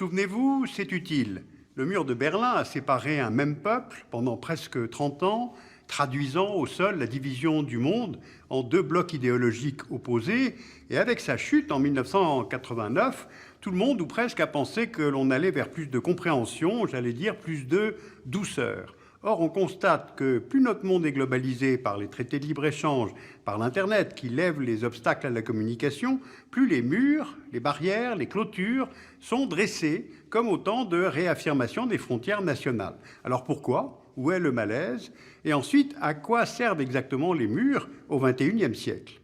Souvenez-vous, c'est utile. Le mur de Berlin a séparé un même peuple pendant presque 30 ans, traduisant au sol la division du monde en deux blocs idéologiques opposés. Et avec sa chute en 1989, tout le monde ou presque a pensé que l'on allait vers plus de compréhension, j'allais dire plus de douceur. Or, on constate que plus notre monde est globalisé par les traités de libre-échange, par l'Internet qui lève les obstacles à la communication, plus les murs, les barrières, les clôtures sont dressés comme autant de réaffirmation des frontières nationales. Alors pourquoi? Où est le malaise? Et ensuite, à quoi servent exactement les murs au XXIe siècle?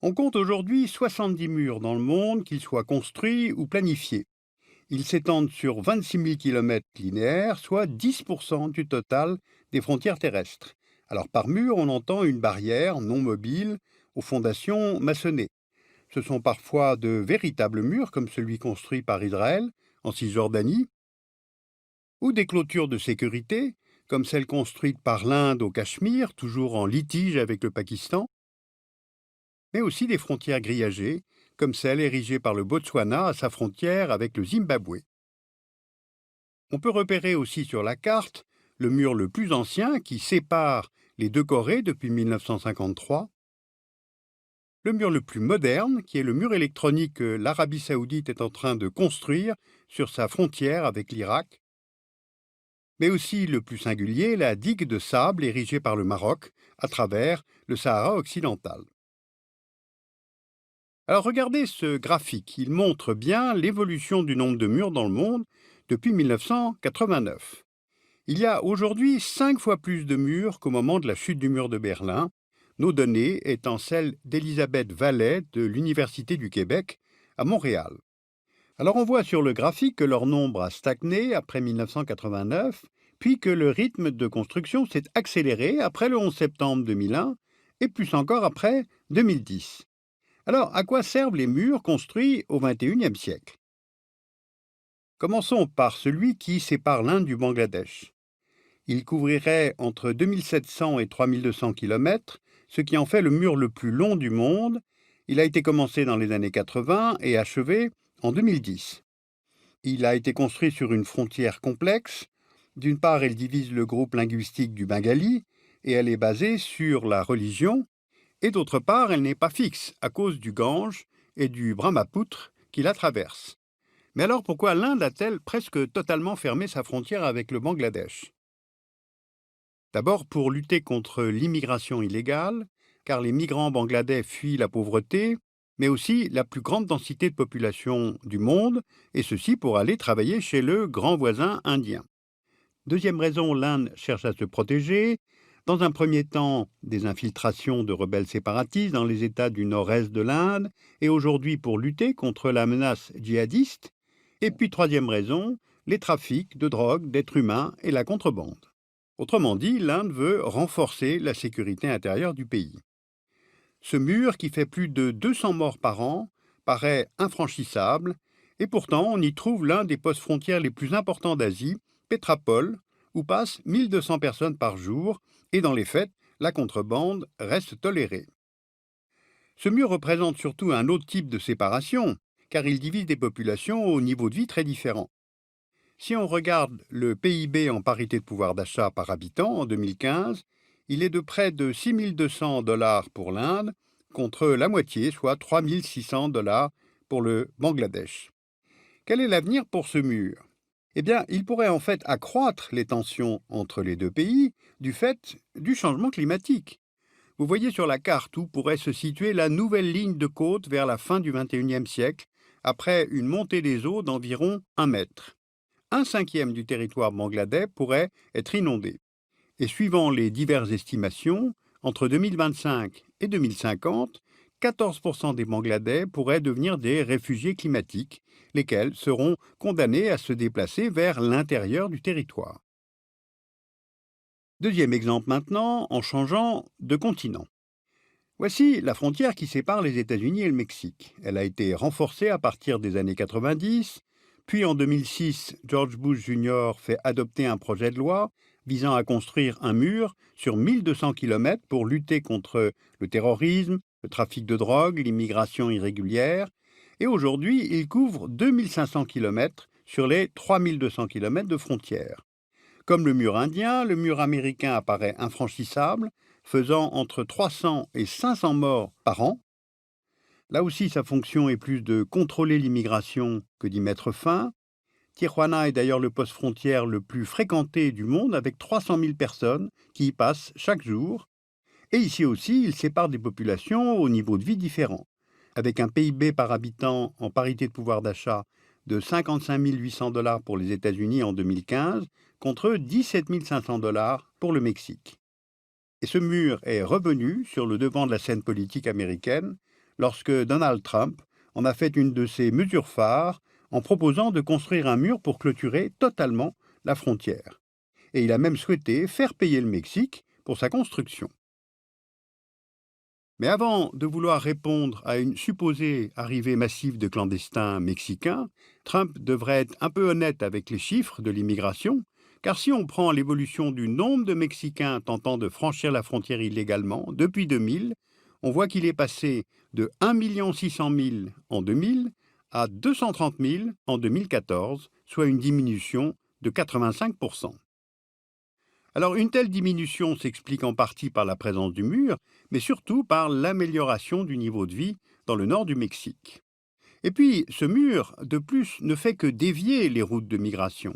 On compte aujourd'hui 70 murs dans le monde, qu'ils soient construits ou planifiés. Ils s'étendent sur 26 000 km linéaires, soit 10% du total des frontières terrestres. Alors par mur, on entend une barrière non mobile aux fondations maçonnées. Ce sont parfois de véritables murs, comme celui construit par Israël en Cisjordanie, ou des clôtures de sécurité, comme celle construite par l'Inde au Cachemire, toujours en litige avec le Pakistan, mais aussi des frontières grillagées, comme celle érigée par le Botswana à sa frontière avec le Zimbabwe. On peut repérer aussi sur la carte le mur le plus ancien qui sépare les deux Corées depuis 1953, le mur le plus moderne qui est le mur électronique que l'Arabie saoudite est en train de construire sur sa frontière avec l'Irak, mais aussi le plus singulier, la digue de sable érigée par le Maroc à travers le Sahara occidental. Alors regardez ce graphique, il montre bien l'évolution du nombre de murs dans le monde depuis 1989. Il y a aujourd'hui 5 fois plus de murs qu'au moment de la chute du mur de Berlin, nos données étant celles d'Elisabeth Vallet de l'Université du Québec à Montréal. Alors on voit sur le graphique que leur nombre a stagné après 1989, puis que le rythme de construction s'est accéléré après le 11 septembre 2001 et plus encore après 2010. Alors à quoi servent les murs construits au XXIe siècle? Commençons par celui qui sépare l'Inde du Bangladesh. Il couvrirait entre 2700 et 3200 km, ce qui en fait le mur le plus long du monde. Il a été commencé dans les années 80 et achevé en 2010. Il a été construit sur une frontière complexe. D'une part, elle divise le groupe linguistique du bengali et elle est basée sur la religion. Et d'autre part, elle n'est pas fixe à cause du Gange et du Brahmapoutre qui la traverse. Mais alors pourquoi l'Inde a-t-elle presque totalement fermé sa frontière avec le Bangladesh? D'abord pour lutter contre l'immigration illégale, car les migrants bangladais fuient la pauvreté, mais aussi la plus grande densité de population du monde, et ceci pour aller travailler chez le grand voisin indien. Deuxième raison, l'Inde cherche à se protéger. Dans un premier temps, des infiltrations de rebelles séparatistes dans les États du nord-est de l'Inde, et aujourd'hui pour lutter contre la menace djihadiste. Et puis troisième raison, les trafics de drogue, d'êtres humains et la contrebande. Autrement dit, l'Inde veut renforcer la sécurité intérieure du pays. Ce mur, qui fait plus de 200 morts par an, paraît infranchissable, et pourtant on y trouve l'un des postes frontières les plus importants d'Asie, Petrapol, où passent 1200 personnes par jour, et dans les faits, la contrebande reste tolérée. Ce mur représente surtout un autre type de séparation, car il divise des populations au niveau de vie très différent. Si on regarde le PIB en parité de pouvoir d'achat par habitant en 2015, il est de près de 6 200 $ pour l'Inde, contre la moitié, soit 3 600 $ pour le Bangladesh. Quel est l'avenir pour ce mur? Eh bien, il pourrait en fait accroître les tensions entre les deux pays du fait du changement climatique. Vous voyez sur la carte où pourrait se situer la nouvelle ligne de côte vers la fin du XXIe siècle, après une montée des eaux d'environ 1 mètre. Un cinquième du territoire bangladais pourrait être inondé. Et suivant les diverses estimations, entre 2025 et 2050, 14% des Bangladais pourraient devenir des réfugiés climatiques, lesquels seront condamnés à se déplacer vers l'intérieur du territoire. Deuxième exemple maintenant, en changeant de continent. Voici la frontière qui sépare les États-Unis et le Mexique. Elle a été renforcée à partir des années 90, puis en 2006, George Bush Jr. fait adopter un projet de loi visant à construire un mur sur 1200 km pour lutter contre le terrorisme, le trafic de drogue, l'immigration irrégulière. Et aujourd'hui, il couvre 2500 km sur les 3200 km de frontière. Comme le mur indien, le mur américain apparaît infranchissable, faisant entre 300 et 500 morts par an. Là aussi, sa fonction est plus de contrôler l'immigration que d'y mettre fin. Tijuana est d'ailleurs le poste frontière le plus fréquenté du monde avec 300 000 personnes qui y passent chaque jour. Et ici aussi, il sépare des populations au niveau de vie différent, avec un PIB par habitant en parité de pouvoir d'achat de 55 800 $ pour les États-Unis en 2015 contre 17 500 $ pour le Mexique. Et ce mur est revenu sur le devant de la scène politique américaine lorsque Donald Trump en a fait une de ses mesures phares en proposant de construire un mur pour clôturer totalement la frontière. Et il a même souhaité faire payer le Mexique pour sa construction. Mais avant de vouloir répondre à une supposée arrivée massive de clandestins mexicains, Trump devrait être un peu honnête avec les chiffres de l'immigration, car si on prend l'évolution du nombre de Mexicains tentant de franchir la frontière illégalement depuis 2000, on voit qu'il est passé de 1 600 000 en 2000 à 230 000 en 2014, soit une diminution de 85%. Alors une telle diminution s'explique en partie par la présence du mur, mais surtout par l'amélioration du niveau de vie dans le nord du Mexique. Et puis, ce mur, de plus, ne fait que dévier les routes de migration.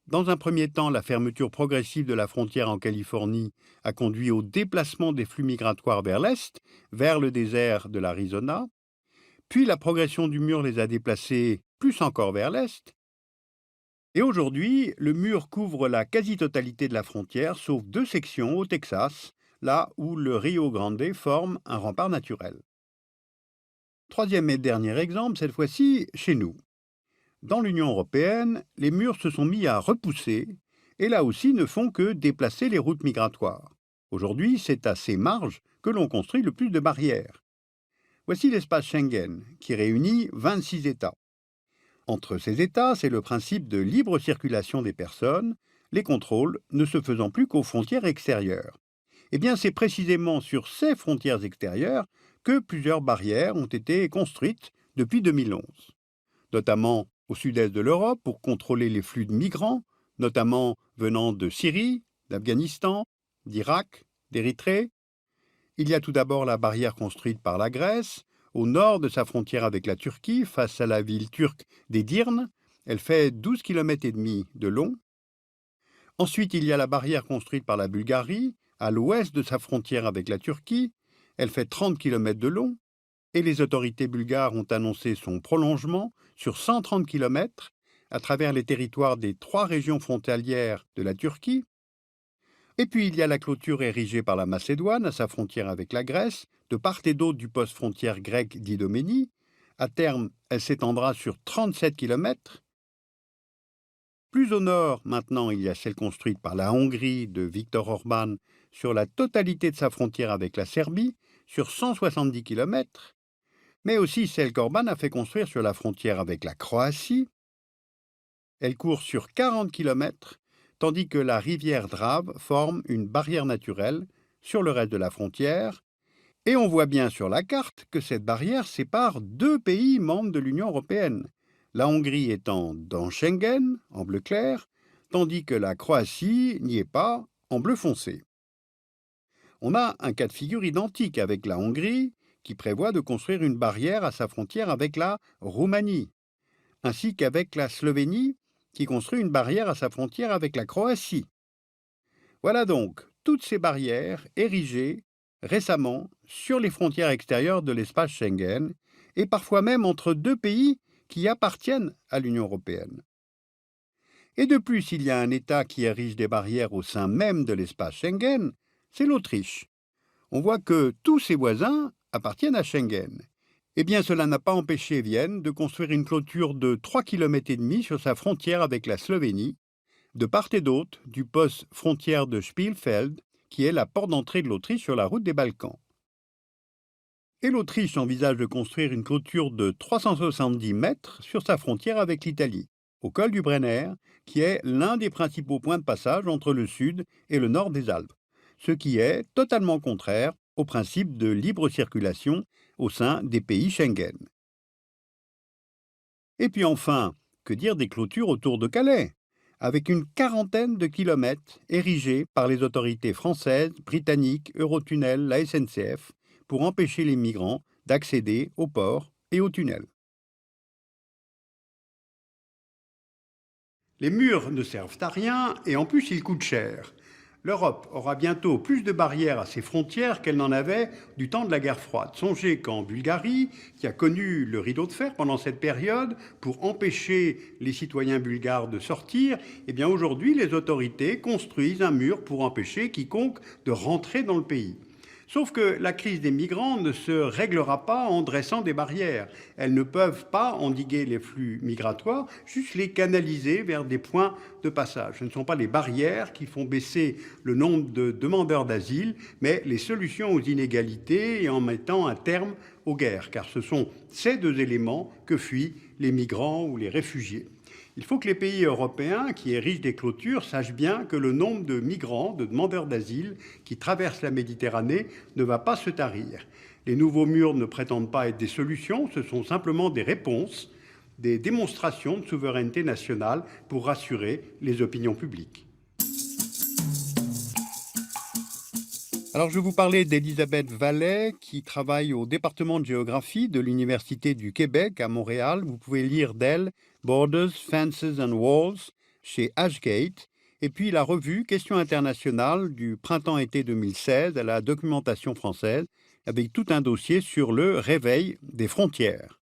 Dans un premier temps, la fermeture progressive de la frontière en Californie a conduit au déplacement des flux migratoires vers l'est, vers le désert de l'Arizona. Puis la progression du mur les a déplacés plus encore vers l'est. Et aujourd'hui, le mur couvre la quasi-totalité de la frontière, sauf 2 sections au Texas, là où le Rio Grande forme un rempart naturel. Troisième et dernier exemple, cette fois-ci, chez nous. Dans l'Union européenne, les murs se sont mis à repousser, et là aussi ne font que déplacer les routes migratoires. Aujourd'hui, c'est à ces marges que l'on construit le plus de barrières. Voici l'espace Schengen, qui réunit 26 États. Entre ces États, c'est le principe de libre circulation des personnes, les contrôles ne se faisant plus qu'aux frontières extérieures. Eh bien, c'est précisément sur ces frontières extérieures que plusieurs barrières ont été construites depuis 2011, notamment au sud-est de l'Europe pour contrôler les flux de migrants, notamment venant de Syrie, d'Afghanistan, d'Irak, d'Érythrée. Il y a tout d'abord la barrière construite par la Grèce, au nord de sa frontière avec la Turquie, face à la ville turque d'Edirne. Elle fait 12,5 km de long. Ensuite, il y a la barrière construite par la Bulgarie, à l'ouest de sa frontière avec la Turquie. Elle fait 30 km de long. Et les autorités bulgares ont annoncé son prolongement sur 130 km à travers les territoires des 3 régions frontalières de la Turquie. Et puis il y a la clôture érigée par la Macédoine à sa frontière avec la Grèce, de part et d'autre du poste frontière grec d'Idoménie. À terme, elle s'étendra sur 37 km. Plus au nord, maintenant, il y a celle construite par la Hongrie de Viktor Orban sur la totalité de sa frontière avec la Serbie, sur 170 km, mais aussi celle qu'Orban a fait construire sur la frontière avec la Croatie. Elle court sur 40 km, tandis que la rivière Drave forme une barrière naturelle sur le reste de la frontière. Et on voit bien sur la carte que cette barrière sépare 2 pays membres de l'Union européenne, la Hongrie étant dans Schengen, en bleu clair, tandis que la Croatie n'y est pas, en bleu foncé. On a un cas de figure identique avec la Hongrie, qui prévoit de construire une barrière à sa frontière avec la Roumanie, ainsi qu'avec la Slovénie, qui construit une barrière à sa frontière avec la Croatie. Voilà donc toutes ces barrières érigées récemment sur les frontières extérieures de l'espace Schengen, et parfois même entre 2 pays qui appartiennent à l'Union européenne. Et de plus, il y a un État qui érige des barrières au sein même de l'espace Schengen, c'est l'Autriche. On voit que tous ses voisins appartiennent à Schengen. Eh bien, cela n'a pas empêché Vienne de construire une clôture de 3,5 km sur sa frontière avec la Slovénie, de part et d'autre du poste frontière de Spielfeld, qui est la porte d'entrée de l'Autriche sur la route des Balkans. Et l'Autriche envisage de construire une clôture de 370 mètres sur sa frontière avec l'Italie, au col du Brenner, qui est l'un des principaux points de passage entre le sud et le nord des Alpes, ce qui est totalement contraire au principe de libre circulation au sein des pays Schengen. Et puis enfin, que dire des clôtures autour de Calais, avec une quarantaine de kilomètres érigés par les autorités françaises, britanniques, Eurotunnel, la SNCF, pour empêcher les migrants d'accéder au port et au tunnel. Les murs ne servent à rien et en plus ils coûtent cher. L'Europe aura bientôt plus de barrières à ses frontières qu'elle n'en avait du temps de la guerre froide. Songez qu'en Bulgarie, qui a connu le rideau de fer pendant cette période, pour empêcher les citoyens bulgares de sortir, eh bien aujourd'hui les autorités construisent un mur pour empêcher quiconque de rentrer dans le pays. Sauf que la crise des migrants ne se réglera pas en dressant des barrières. Elles ne peuvent pas endiguer les flux migratoires, juste les canaliser vers des points de passage. Ce ne sont pas les barrières qui font baisser le nombre de demandeurs d'asile, mais les solutions aux inégalités et en mettant un terme aux guerres, car ce sont ces deux éléments que fuient les migrants ou les réfugiés. Il faut que les pays européens qui érigent des clôtures sachent bien que le nombre de migrants, de demandeurs d'asile qui traversent la Méditerranée ne va pas se tarir. Les nouveaux murs ne prétendent pas être des solutions, ce sont simplement des réponses, des démonstrations de souveraineté nationale pour rassurer les opinions publiques. Alors, je vais vous parler d'Elisabeth Vallet, qui travaille au département de géographie de l'Université du Québec à Montréal. Vous pouvez lire d'elle Borders, Fences and Walls chez Ashgate. Et puis la revue Questions internationales du printemps-été 2016 à la documentation française, avec tout un dossier sur le réveil des frontières.